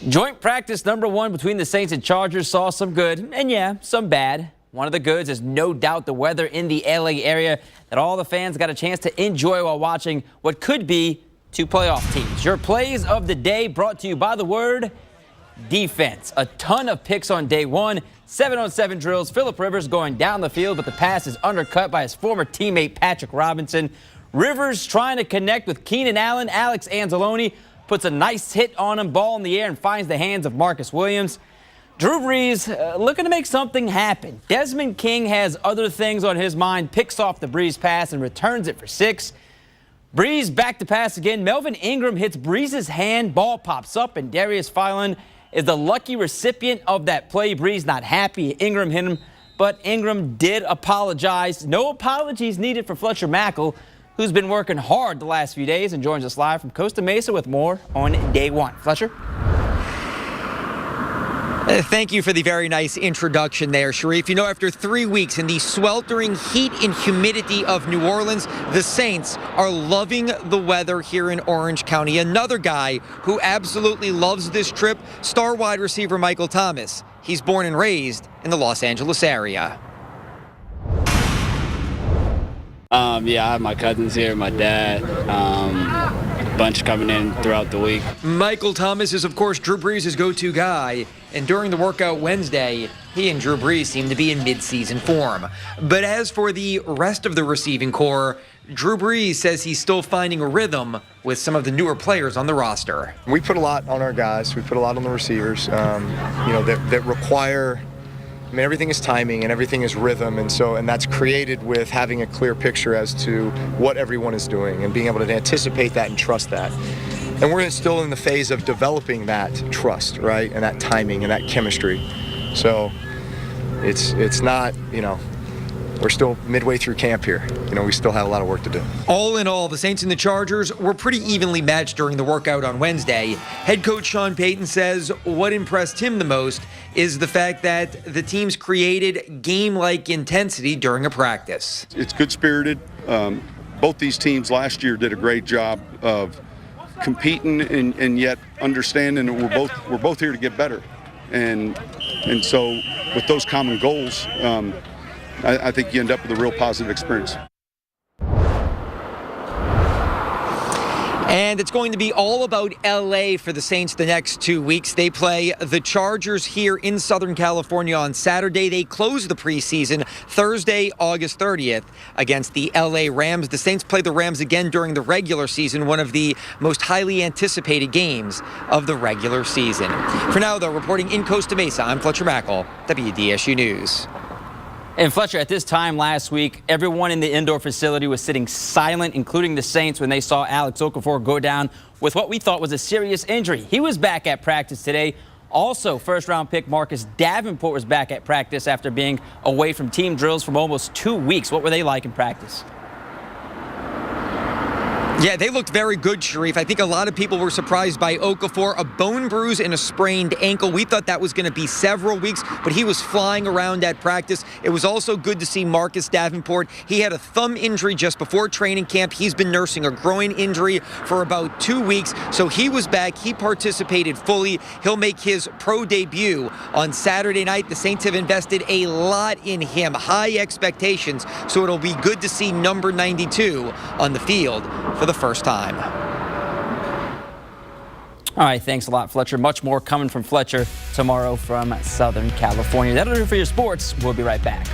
Joint practice number 1 between the Saints and Chargers saw some good and, yeah, some bad. One of the goods is no doubt the weather in the LA area that all the fans got a chance to enjoy while watching what could be 2 playoff teams. Your plays of the day brought to you by the word defense. A ton of picks on day 1, 7-on-7 drills. Phillip Rivers going down the field, but the pass is undercut by his former teammate Patrick Robinson. Rivers trying to connect with Keenan Allen. Alex Anzalone puts a nice hit on him, ball in the air, and finds the hands of Marcus Williams. Drew Brees looking to make something happen. Desmond King has other things on his mind, picks off the Brees pass and returns it for 6. Brees back to pass again. Melvin Ingram hits Brees' hand, ball pops up, and Darius Philon is the lucky recipient of that play. Brees not happy. Ingram hit him, but Ingram did apologize. No apologies needed for Fletcher Mackel, who's been working hard the last few days and joins us live from Costa Mesa with more on day 1. Fletcher? Thank you for the very nice introduction there, Sharif. You know, after 3 weeks in the sweltering heat and humidity of New Orleans, the Saints are loving the weather here in Orange County. Another guy who absolutely loves this trip, star wide receiver Michael Thomas. He's born and raised in the Los Angeles area. Yeah, I have my cousins here, my dad, a bunch coming in throughout the week. Michael Thomas is, of course, Drew Brees' go-to guy. And during the workout Wednesday, he and Drew Brees seem to be in mid-season form. But as for the rest of the receiving core, Drew Brees says he's still finding a rhythm with some of the newer players on the roster. We put a lot on our guys. We put a lot on the receivers, that require. I mean, everything is timing and everything is rhythm, and that's created with having a clear picture as to what everyone is doing and being able to anticipate that and trust that. And we're still in the phase of developing that trust, right, and that timing and that chemistry. So it's not, we're still midway through camp here. We still have a lot of work to do. All in all, the Saints and the Chargers were pretty evenly matched during the workout on Wednesday. Head coach Sean Payton says what impressed him the most is the fact that the teams created game-like intensity during a practice. It's good-spirited. Both these teams last year did a great job of competing and yet understanding that we're both here to get better. And so with those common goals, I think you end up with a real positive experience. And it's going to be all about LA for the Saints the next 2 weeks. They play the Chargers here in Southern California on Saturday. They close the preseason Thursday, August 30th against the LA Rams. The Saints play the Rams again during the regular season, one of the most highly anticipated games of the regular season. For now, though, reporting in Costa Mesa, I'm Fletcher Mackel, WDSU News. And Fletcher, at this time last week, everyone in the indoor facility was sitting silent, including the Saints, when they saw Alex Okafor go down with what we thought was a serious injury. He was back at practice today. Also, first-round pick Marcus Davenport was back at practice after being away from team drills for almost 2 weeks. What were they like in practice? Yeah, they looked very good, Sharif. I think a lot of people were surprised by Okafor, a bone bruise and a sprained ankle. We thought that was going to be several weeks, but he was flying around at practice. It was also good to see Marcus Davenport. He had a thumb injury just before training camp. He's been nursing a groin injury for about 2 weeks, so he was back. He participated fully. He'll make his pro debut on Saturday night. The Saints have invested a lot in him, high expectations, so it'll be good to see number 92 on the field for the first time. All right, thanks a lot, Fletcher. Much more coming from Fletcher tomorrow from Southern California. That'll do it for your sports. We'll be right back.